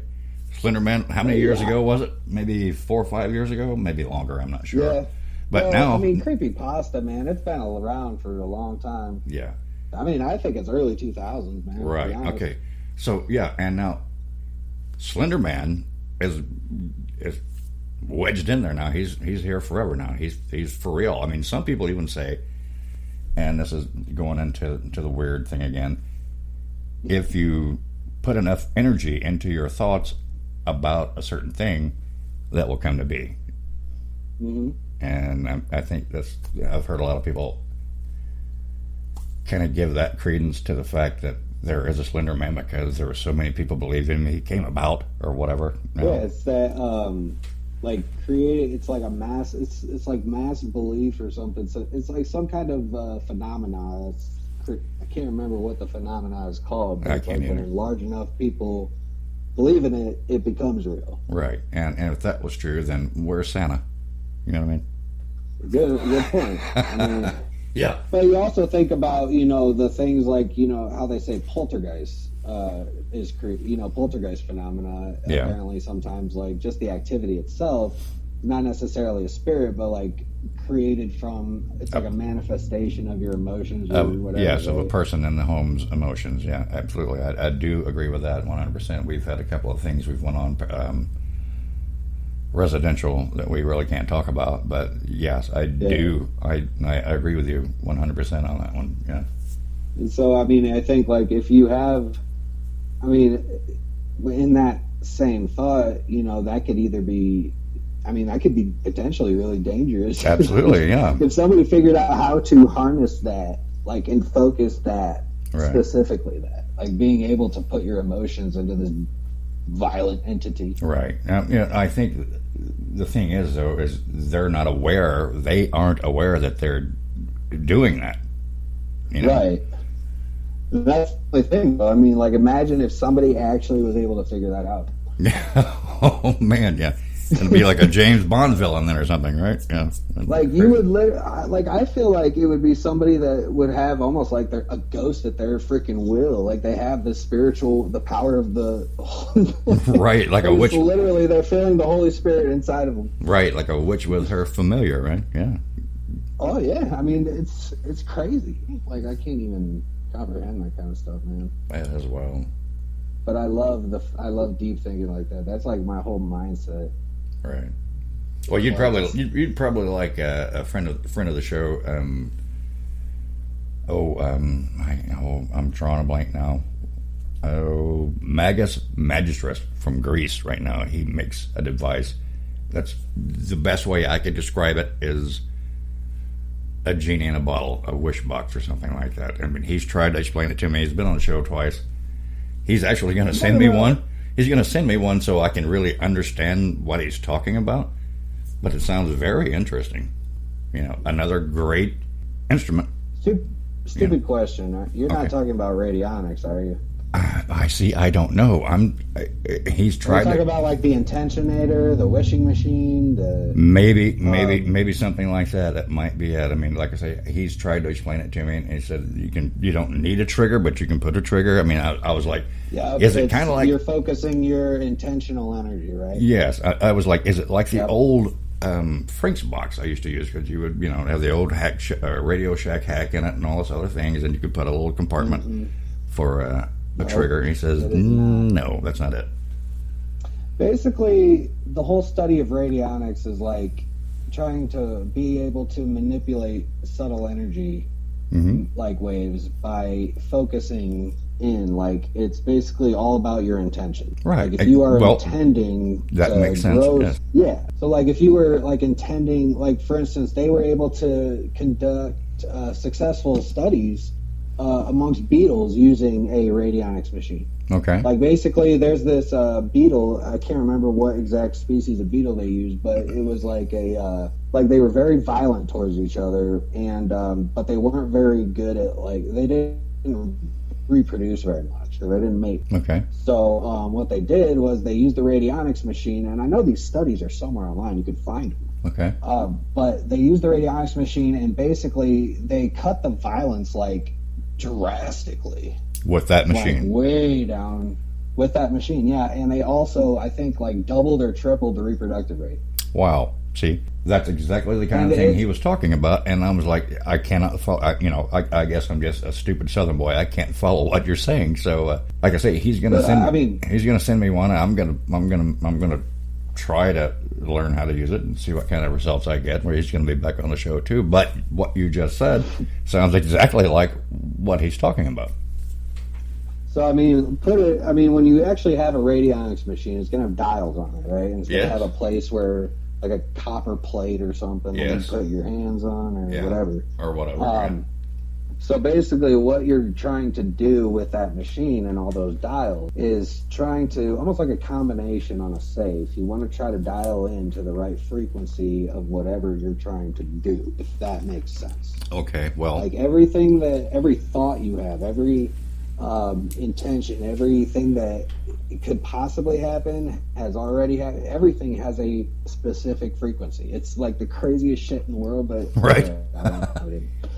Slender Man, how many years ago was it? Maybe 4 or 5 years ago? Maybe longer, I'm not sure. Yeah. But now... I mean, creepypasta, man, it's been around for a long time. Yeah. I mean, I think it's early 2000s, man. Right, okay. So, yeah, and now Slender Man is wedged in there now. He's here forever now. He's for real. I mean, some people even say, and this is going into the weird thing again, if you put enough energy into your thoughts about a certain thing, that will come to be. Mm-hmm. And I think I've heard a lot of people kind of give that credence to the fact that there is a Slender Man because there were so many people believing he came about or whatever. Yeah, it's that like created. It's like a mass. It's like mass belief or something. So it's like some kind of phenomena. I can't remember what the phenomena is called. But it's like when large enough people believe in it, it becomes real. Right, and if that was true, then where's Santa? You know what I mean? Good point. I mean, Yeah. But you also think about, the things like, how they say poltergeist poltergeist phenomena. Yeah. Apparently sometimes, like, just the activity itself, not necessarily a spirit, but, like, created from, it's like a manifestation of your emotions or whatever. Yes, of a person in the home's emotions. Yeah, absolutely. I do agree with that 100%. We've had a couple of things we've went on residential that we really can't talk about, but yes, I do. I agree with you 100% on that one. Yeah. And so, I mean, I think, like, if you have, in that same thought, that could either be, that could be potentially really dangerous. Absolutely, yeah. If somebody figured out how to harness that, like, and focus that, right. Specifically that, like, being able to put your emotions into this violent entity. Right. Now, I think the thing is, though, is they're not aware, they aren't aware that they're doing that. Right. That's the thing, though. Like, imagine if somebody actually was able to figure that out. Oh, man, yeah. It'd be like a James Bond villain then or something, right? Yeah. Like, you would I feel like it would be somebody that would have almost like a ghost at their freaking will. Like, they have the power of the... Right, like a witch. Literally, they're feeling the Holy Spirit inside of them. Right, like a witch with her familiar, right? Yeah. Oh, yeah. It's crazy. Like, I can't even comprehend that kind of stuff, man. Yeah, as well. But I love deep thinking like that. That's like my whole mindset. Right. Well, you'd probably like a friend of the show. I'm drawing a blank now. Magus Magistris from Greece right now. He makes a device that's the best way I could describe it is a genie in a bottle, a wish box or something like that. He's tried to explain it to me. He's been on the show twice. He's actually going to send me one. He's going to send me one so I can really understand what he's talking about. But it sounds very interesting. Another great instrument. Stupid question. You're not talking about radionics, are you? I see. I don't know. He's tried. Talk about like the intentionator, the wishing machine, maybe something like that. That might be it. Like I say, he's tried to explain it to me, and he said you don't need a trigger, but you can put a trigger. I was like, is it kind of like you're focusing your intentional energy, right? Yes, I was like, is it like the old Frank's box I used to use? Because you would have the old Radio Shack hack in it and all this other things, and you could put a little compartment for a trigger. And he says, no, that's not it. Basically, the whole study of radionics is like trying to be able to manipulate subtle energy, like waves, by focusing in. Like, it's basically all about your intention. Right. Like, if you are intending that to makes sense. grow, yes. Yeah. So, like, if you were like intending, like, for instance, they were able to conduct successful studies amongst beetles using a radionics machine. Okay. Like, basically, there's this beetle. I can't remember what exact species of beetle they used, but it was like like they were very violent towards each other, and but they weren't very good at, like, they didn't reproduce very much, or they didn't mate. Okay. So what they did was they used the radionics machine, and I know these studies are somewhere online. You could find them. Okay. But they used the radionics machine, and basically they cut the violence, like, drastically with that machine, like, way down with that machine. Yeah. And they also, I think, like, doubled or tripled the reproductive rate. Wow. See, that's exactly the kind of thing he was talking about, and I was like, I cannot follow. I guess I'm just a stupid Southern boy. I can't follow what you're saying. So, like I say, he's going to send. He's going to send me one. I'm going to try to learn how to use it and see what kind of results I get. Where he's going to be back on the show too. But what you just said sounds exactly like what he's talking about. So, when you actually have a radionics machine, it's going to have dials on it, right? And it's going to have a place where, like, a copper plate or something that you put your hands on, or whatever. Or whatever. So basically what you're trying to do with that machine and all those dials is trying to, almost like a combination on a safe, you want to try to dial into the right frequency of whatever you're trying to do, if that makes sense. Okay, well. Like, every thought you have, every intention, everything that could possibly happen has already happened. Everything has a specific frequency. It's like the craziest shit in the world, but right.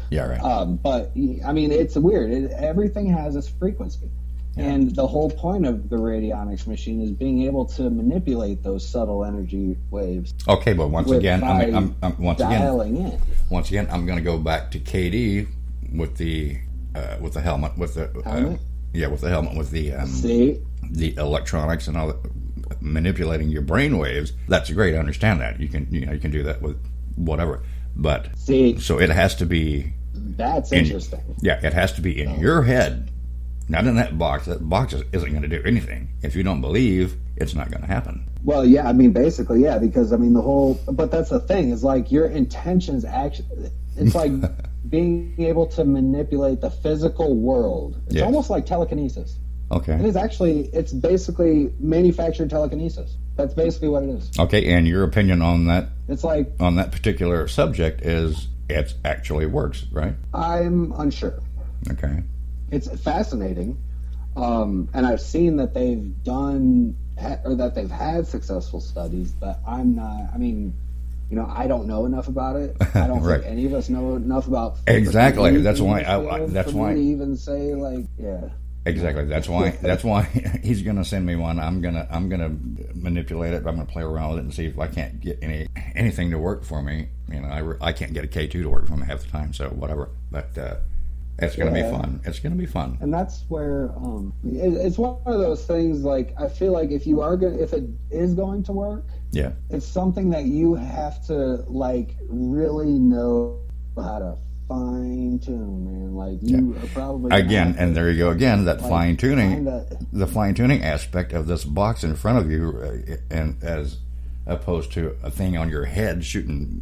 Yeah, right. But I mean, it's weird. Everything has its frequency. And the whole point of the radionics machine is being able to manipulate those subtle energy waves. Okay, but once again, I'm dialing in. Once again, I'm going to go back to KD with the helmet, with the helmet, with the electronics and all that, manipulating your brain waves. That's great. I understand that. You can do that with whatever. But so it has to be. That's interesting. Yeah, it has to be in your head. Not in that box. That box isn't going to do anything. If you don't believe, it's not going to happen. Well, yeah, I mean, basically, yeah, because, I mean, but that's the thing, is like your intentions actually, it's like being able to manipulate the physical world. It's almost like telekinesis. Okay. It's basically manufactured telekinesis. That's basically what it is. Okay, and your opinion on that? It's like, on that particular subject is it actually works, right? I'm unsure. Okay. It's fascinating, and I've seen that they've done or that they've had successful studies, but I'm not. I mean, I don't know enough about it. I don't right. think any of us know enough about. Exactly. That's why. That's why. To even say Exactly. That's why he's going to send me one. I'm gonna manipulate it. I'm going to play around with it and see if I can't get anything to work for me. I can't get a K2 to work for me half the time. So whatever. But. It's going to be fun. It's going to be fun. And that's where it's one of those things. Like, I feel like if it is going to work, it's something that you have to really know how to fine tune, man. Like you are probably and there you go again. That fine tuning, the fine tuning aspect of this box in front of you, and as opposed to a thing on your head shooting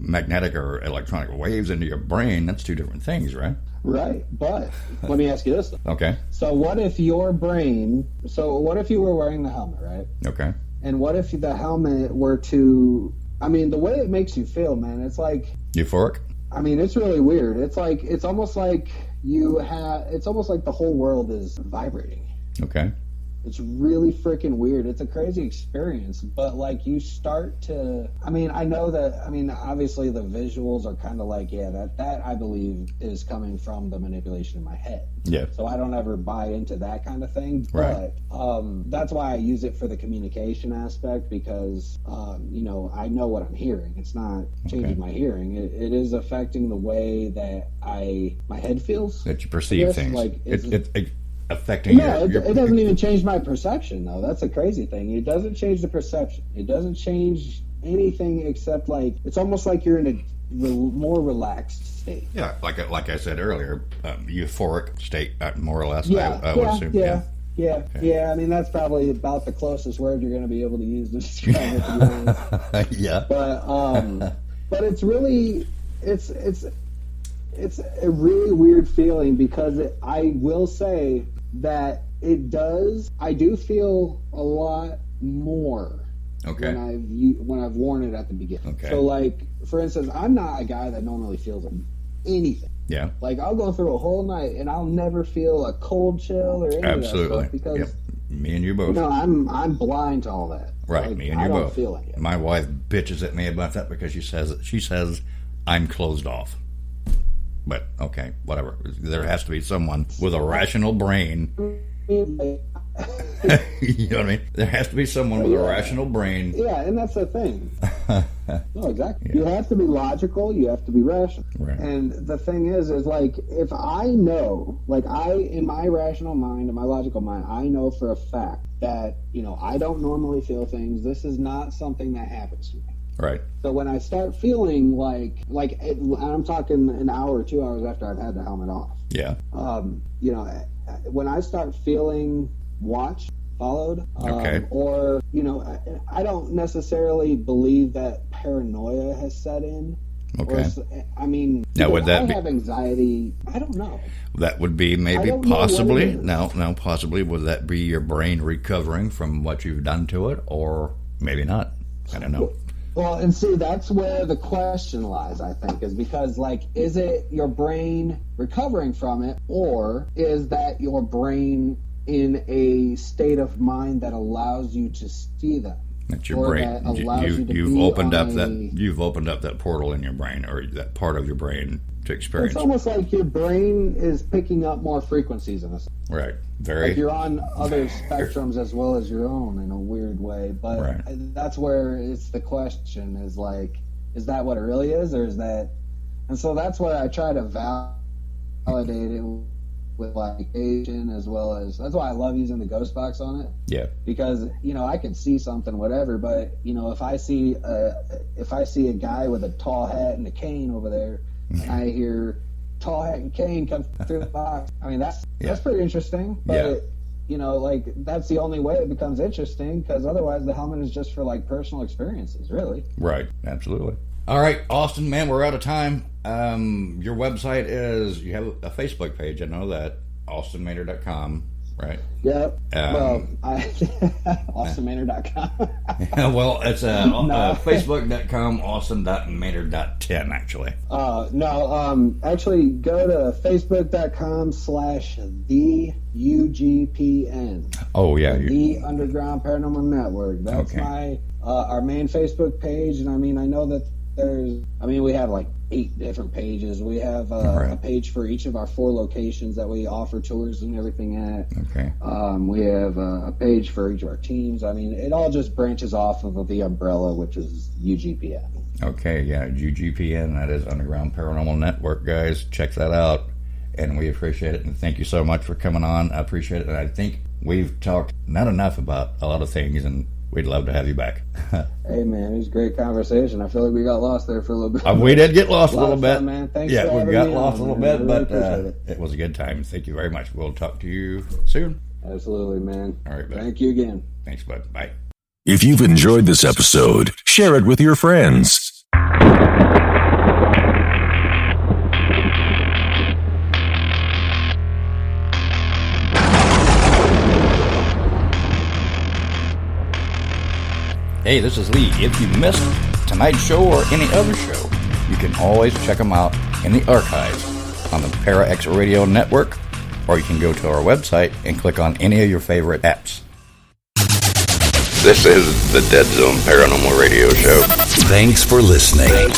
magnetic or electronic waves into your brain. That's two different things, right? Right, but let me ask you this, though. Okay. So what if you were wearing the helmet, right? Okay. And what if the helmet were to, I mean, the way it makes you feel, man, it's like... Euphoric? I mean, it's really weird. It's almost like the whole world is vibrating. Okay. It's really freaking weird. It's a crazy experience, but you start to, I know that, obviously the visuals are kind of that I believe is coming from the manipulation in my head. Yeah. So I don't ever buy into that kind of thing, but that's why I use it for the communication aspect, because, I know what I'm hearing. It's not changing my hearing. It is affecting the way that my head feels. That you perceive things. It affecting it doesn't even change my perception, though. That's a crazy thing. It doesn't change the perception. It doesn't change anything except it's almost like you're in a more relaxed state. Yeah, like I said earlier, euphoric state, more or less. I would assume. Yeah. I mean, that's probably about the closest word you're going to be able to use to describe it. To be honest. Yeah. But it's really it's a really weird feeling, because I will say that I do feel a lot more when I've worn it at the beginning. Okay. So for instance, I'm not a guy that normally feels anything. Yeah. I'll go through a whole night and I'll never feel a cold chill or any of that stuff, because me and you both. I'm blind to all that. Right, me and you both. I don't feel it. My wife bitches at me about that because she says I'm closed off. But, okay, whatever. There has to be someone with a rational brain. You know what I mean? There has to be someone with a rational brain. Yeah, and that's the thing. No, exactly. Yeah. You have to be logical. You have to be rational. Right. And the thing is if I know, in my rational mind, in my logical mind, I know for a fact that, I don't normally feel things. This is not something that happens to me. Right. So when I start feeling I'm talking an hour or 2 hours after I've had the helmet off. Yeah. When I start feeling watched, followed, or I don't necessarily believe that paranoia has set in. Okay. Now would that I have anxiety? I don't know. That would be maybe possibly. Now possibly would that be your brain recovering from what you've done to it, or maybe not? I don't know. Well, and see, that's where the question lies, I think, is because, is it your brain recovering from it, or is that your brain in a state of mind that allows you to see them? That's your or brain. that allows you to You've be opened up on you've opened up that portal in your brain, or that part of your brain to experience. It's almost like your brain is picking up more frequencies in a sense. Right. Very. Like you're on other spectrums as well as your own in a weird way. But that's where it's the question is like, is that what it really is, or is that? And so that's where I try to validate it with like Asian as well as. That's why I love using the ghost box on it. Yeah. Because I can see something, whatever, but if I see a guy with a tall hat and a cane over there, and I hear tall hat and cane come through the box. I mean, that's pretty interesting. But like that's the only way it becomes interesting, because otherwise the helmet is just for like personal experiences, really. Right. Absolutely. All right, Austin, man, we're out of time. Your website is, you have a Facebook page, I know that, austinmaynard.com, right? Yep. AustinMaynard.com. Well, it's Facebook.com, austin.maynard.10, actually. Actually, go to Facebook.com/TheUGPN. Oh, yeah. The Underground Paranormal Network. That's our main Facebook page, and I know that we have like 8 different pages. We have a page for each of our 4 locations that we offer tours and everything at. Okay. We have a page for each of our teams. It all just branches off of the umbrella, which is UGPN. Okay, yeah, UGPN, that is Underground Paranormal Network, guys. Check that out, and we appreciate it, and thank you so much for coming on. I appreciate it, and I think we've talked not enough about a lot of things, and we'd love to have you back. Hey, man, it was a great conversation. I feel like we got lost there for a little bit. We did get lost a little bit. Fun, man. Thanks yeah, for we got me lost on, a little man. bit, Really but it was a good time. Thank you very much. We'll talk to you soon. Absolutely, man. All right, bud. Thank you again. Thanks, bud. Bye. If you've enjoyed this episode, share it with your friends. Hey, this is Lee. If you missed tonight's show or any other show, you can always check them out in the archives on the ParaX Radio Network, or you can go to our website and click on any of your favorite apps. This is the Dead Zone Paranormal Radio Show. Thanks for listening.